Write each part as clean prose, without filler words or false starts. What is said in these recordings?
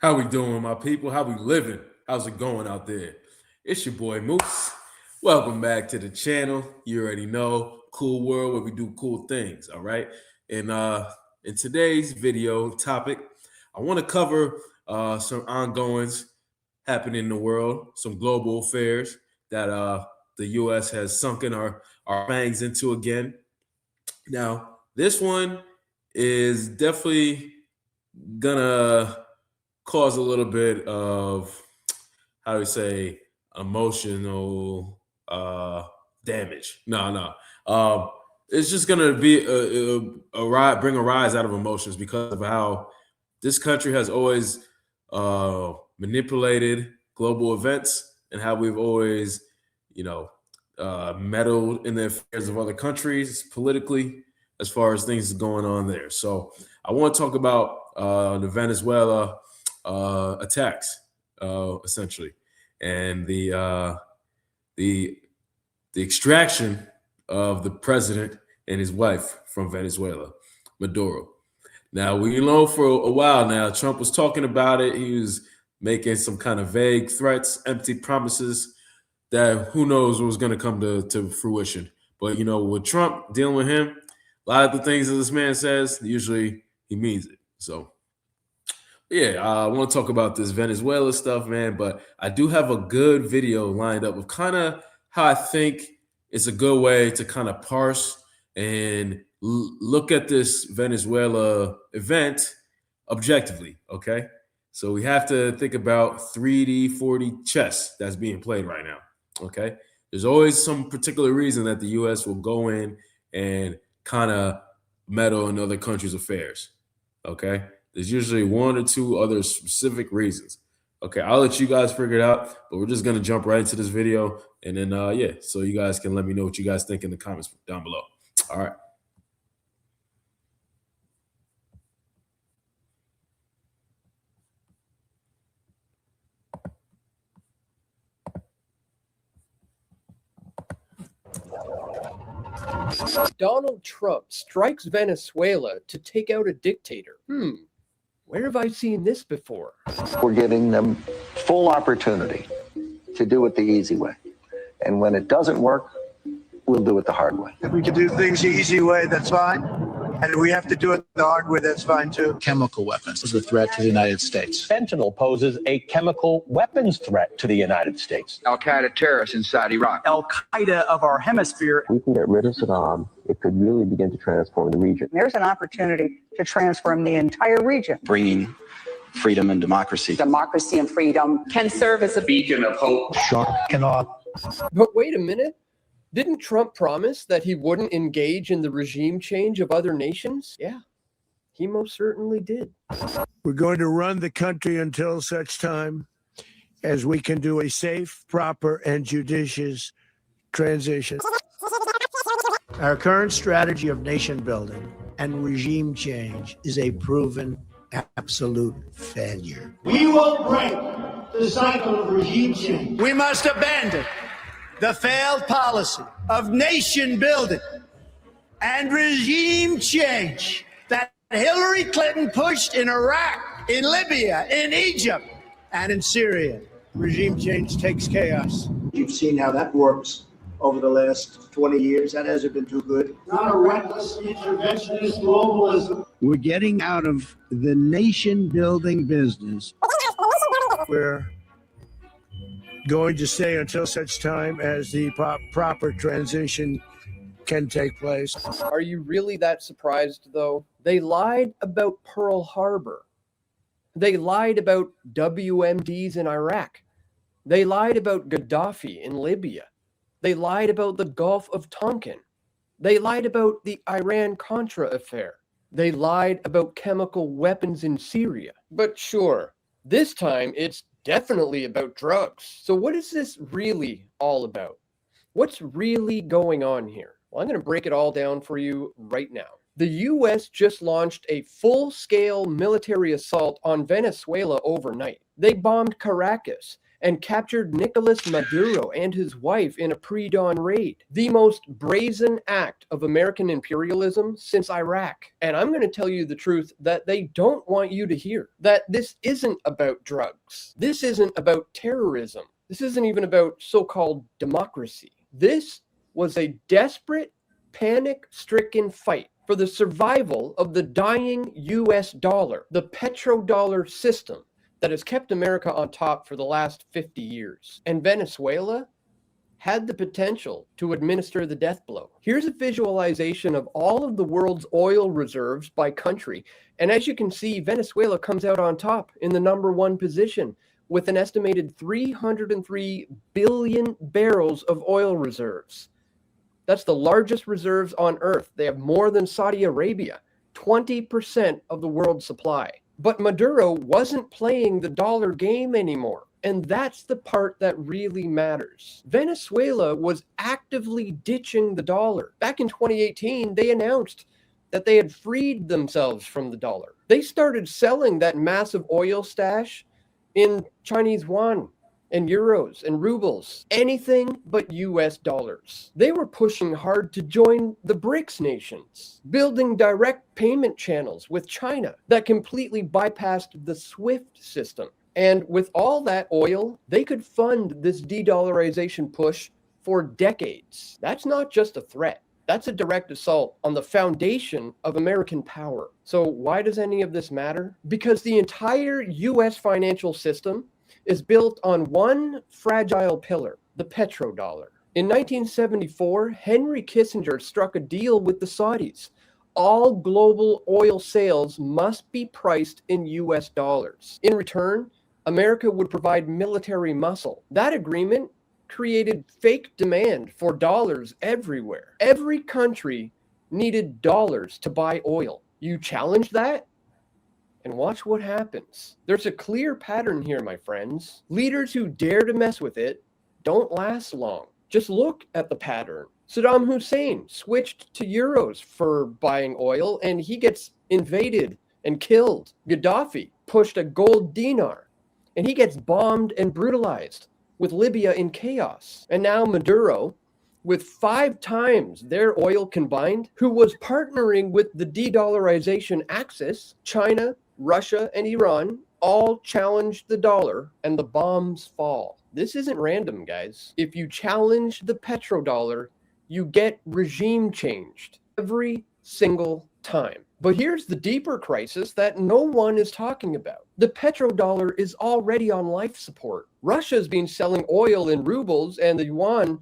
How we doing, my people? How we living? How's it going out there? It's your boy Moose. Welcome back to the channel. You already know, cool world where we do cool things. All right. And in today's video topic, I want to cover some ongoings happening in the world, some global affairs that the U.S. has sunken our fangs into again. Now, this one is definitely gonna cause a little bit of how do we say emotional damage. No. It's just gonna be bring a rise out of emotions because of how this country has always manipulated global events and how we've always, you know, meddled in the affairs of other countries politically as far as things going on there. So I want to talk about the Venezuela attacks, essentially, and the extraction of the president and his wife from Venezuela, Maduro. Now we know for a while now Trump was talking about it. He was making some kind of vague threats, empty promises that who knows what was going to come to fruition. But with Trump dealing with him, a lot of the things that this man says, usually he means it. So yeah, I want to talk about this Venezuela stuff, man. But I do have a good video lined up of kind of how I think it's a good way to kind of parse and look at this Venezuela event objectively. Okay. So we have to think about 3D, 4D chess that's being played right now. Okay. There's always some particular reason that the US will go in and kind of meddle in other countries' affairs. Okay. There's usually one or two other specific reasons. Okay, I'll let you guys figure it out, but we're just gonna jump right into this video, and then yeah, so you guys can let me know what you guys think in the comments down below. All right. Donald Trump strikes Venezuela to take out a dictator. Where have I seen this before? We're giving them full opportunity to do it the easy way. And when it doesn't work, we'll do it the hard way. If we can do things the easy way, that's fine. And if we have to do it the hard way, that's fine too. Chemical weapons is a threat to the United States. Fentanyl poses a chemical weapons threat to the United States. Al-Qaeda terrorists inside Iraq. Al-Qaeda of our hemisphere. We can get rid of Saddam. It could really begin to transform the region. There's an opportunity to transform the entire region. Bringing freedom and democracy. Democracy and freedom can serve as a Beacon of hope. Shock and awe. But wait a minute. Didn't Trump promise that he wouldn't engage in the regime change of other nations? Yeah, he most certainly did. We're going to run the country until such time as we can do a safe, proper, and judicious transition. Our current strategy of nation building and regime change is a proven absolute failure. We will break the cycle of regime change. We must abandon the failed policy of nation building and regime change that Hillary Clinton pushed in Iraq, in Libya, in Egypt, and in Syria. Regime change takes chaos. You've seen how that works over the last 20 years. That hasn't been too good. Not a reckless interventionist globalism. We're getting out of the nation building business. We're going to stay until such time as the proper transition can take place. Are you really that surprised, though? They lied about Pearl Harbor. They lied about WMDs in Iraq. They lied about Gaddafi in Libya. They lied about the Gulf of Tonkin. They lied about the Iran-Contra affair. They lied about chemical weapons in Syria. But sure, this time it's definitely about drugs. So what is this really all about? What's really going on here? Well, I'm going to break it all down for you right now. The U.S. just launched a full-scale military assault on Venezuela overnight. They bombed Caracas and captured Nicolas Maduro and his wife in a pre-dawn raid. The most brazen act of American imperialism since Iraq. And I'm going to tell you the truth that they don't want you to hear. That this isn't about drugs. This isn't about terrorism. This isn't even about so-called democracy. This was a desperate, panic-stricken fight for the survival of the dying US dollar, the petrodollar system that has kept America on top for the last 50 years. And Venezuela had the potential to administer the death blow. Here's a visualization of all of the world's oil reserves by country. And as you can see, Venezuela comes out on top in the #1 position with an estimated 303 billion barrels of oil reserves. That's the largest reserves on earth. They have more than Saudi Arabia, 20% of the world's supply. But Maduro wasn't playing the dollar game anymore. And that's the part that really matters. Venezuela was actively ditching the dollar. Back in 2018, they announced that they had freed themselves from the dollar. They started selling that massive oil stash in Chinese yuan and euros and rubles, anything but US dollars. They were pushing hard to join the BRICS nations, building direct payment channels with China that completely bypassed the SWIFT system. And with all that oil, they could fund this de-dollarization push for decades. That's not just a threat. That's a direct assault on the foundation of American power. So why does any of this matter? Because the entire US financial system is built on one fragile pillar, the petrodollar. In 1974, Henry Kissinger struck a deal with the Saudis. All global oil sales must be priced in US dollars. In return, America would provide military muscle. That agreement created fake demand for dollars everywhere. Every country needed dollars to buy oil. You challenge that, and watch what happens. There's a clear pattern here, my friends. Leaders who dare to mess with it don't last long. Just look at the pattern. Saddam Hussein switched to euros for buying oil, and he gets invaded and killed. Gaddafi pushed a gold dinar, and he gets bombed and brutalized, with Libya in chaos. And now Maduro, with 5 times their oil combined, who was partnering with the de-dollarization axis, China, Russia, and Iran, all challenged the dollar, and the bombs fall. This isn't random, guys. If you challenge the petrodollar, you get regime changed every single time. But here's the deeper crisis that no one is talking about. The petrodollar is already on life support. Russia's been selling oil in rubles and the yuan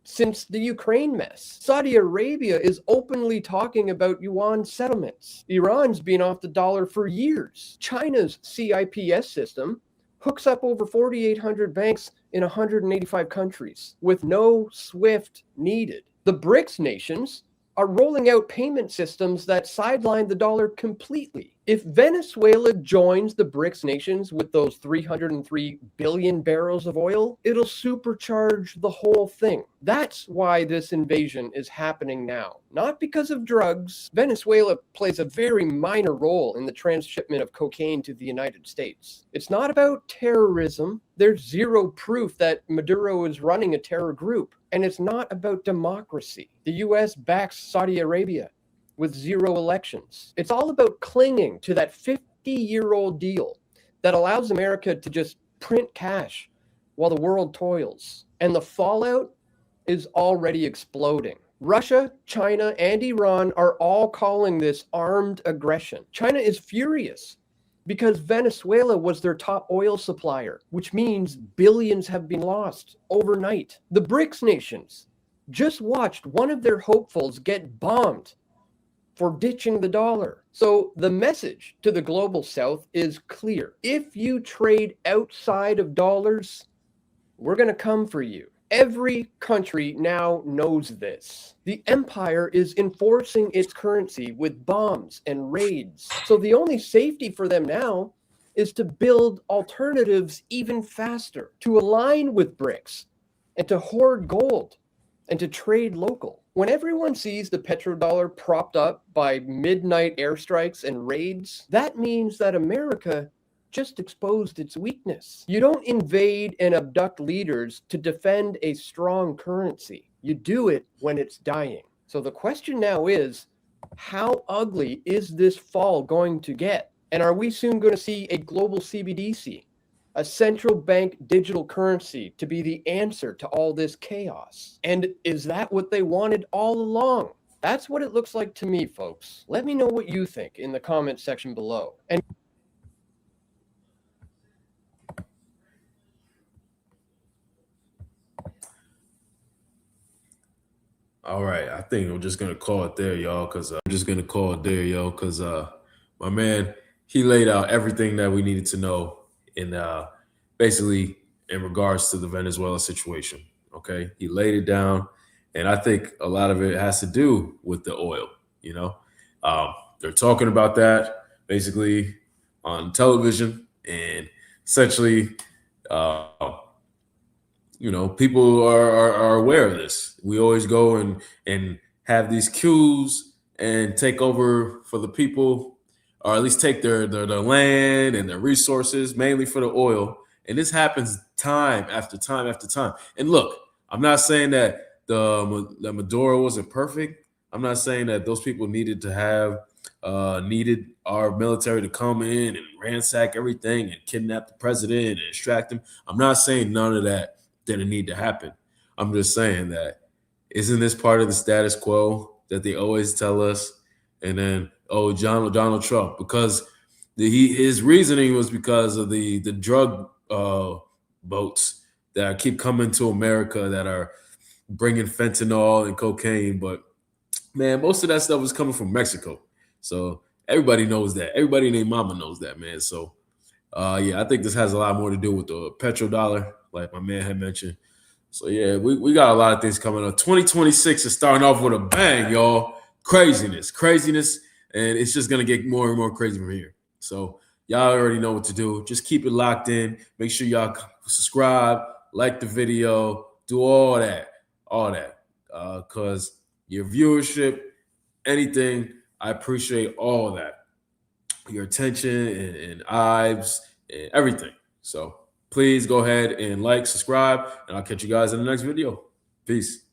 since the Ukraine mess. Saudi Arabia is openly talking about yuan settlements. Iran's been off the dollar for years. China's CIPS system hooks up over 4,800 banks in 185 countries with no SWIFT needed. The BRICS nations are rolling out payment systems that sideline the dollar completely. If Venezuela joins the BRICS nations with those 303 billion barrels of oil, it'll supercharge the whole thing. That's why this invasion is happening now. Not because of drugs. Venezuela plays a very minor role in the transshipment of cocaine to the United States. It's not about terrorism. There's zero proof that Maduro is running a terror group. And it's not about democracy. The US backs Saudi Arabia with 0 elections. It's all about clinging to that 50-year-old deal that allows America to just print cash while the world toils. And the fallout is already exploding. Russia, China, and Iran are all calling this armed aggression. China is furious because Venezuela was their top oil supplier, which means billions have been lost overnight. The BRICS nations just watched one of their hopefuls get bombed for ditching the dollar. So the message to the global south is clear. If you trade outside of dollars, we're going to come for you. Every country now knows this. The empire is enforcing its currency with bombs and raids. So the only safety for them now is to build alternatives even faster, to align with BRICS, and to hoard gold, and to trade local. When everyone sees the petrodollar propped up by midnight airstrikes and raids, that means that America just exposed its weakness. You don't invade and abduct leaders to defend a strong currency. You do it when it's dying. So the question now is, how ugly is this fall going to get? And are we soon going to see a global CBDC, a central bank digital currency, to be the answer to all this chaos? And is that what they wanted all along? That's what it looks like to me, folks. Let me know what you think in the comment section below. And All right, I think I'm just gonna call it there, y'all, because my man, he laid out everything that we needed to know in basically in regards to the Venezuela situation. Okay, he laid it down, and I think a lot of it has to do with the oil. You know, they're talking about that basically on television, and essentially, people are aware of this. We always go and have these queues and take over for the people, or at least take their land and their resources, mainly for the oil. And this happens time after time after time. And look, I'm not saying that the Maduro wasn't perfect. I'm not saying that those people needed to have needed our military to come in and ransack everything and kidnap the president and extract him. I'm not saying none of that didn't need to happen. I'm just saying that isn't this part of the status quo that they always tell us? And then, Donald Trump, because his reasoning was because of the drug boats that keep coming to America that are bringing fentanyl and cocaine. But man, most of that stuff is coming from Mexico. So everybody knows that. Everybody named Mama knows that, man. So yeah, I think this has a lot more to do with the petrodollar, like my man had mentioned. So yeah, we got a lot of things coming up. 2026 is starting off with a bang, y'all. Craziness, and it's just gonna get more and more crazy from here. So y'all already know what to do. Just keep it locked in. Make sure y'all subscribe, like the video, do all that, because your viewership, anything, I appreciate all of that. Your attention and eyes and everything. So please go ahead and like, subscribe, and I'll catch you guys in the next video. Peace.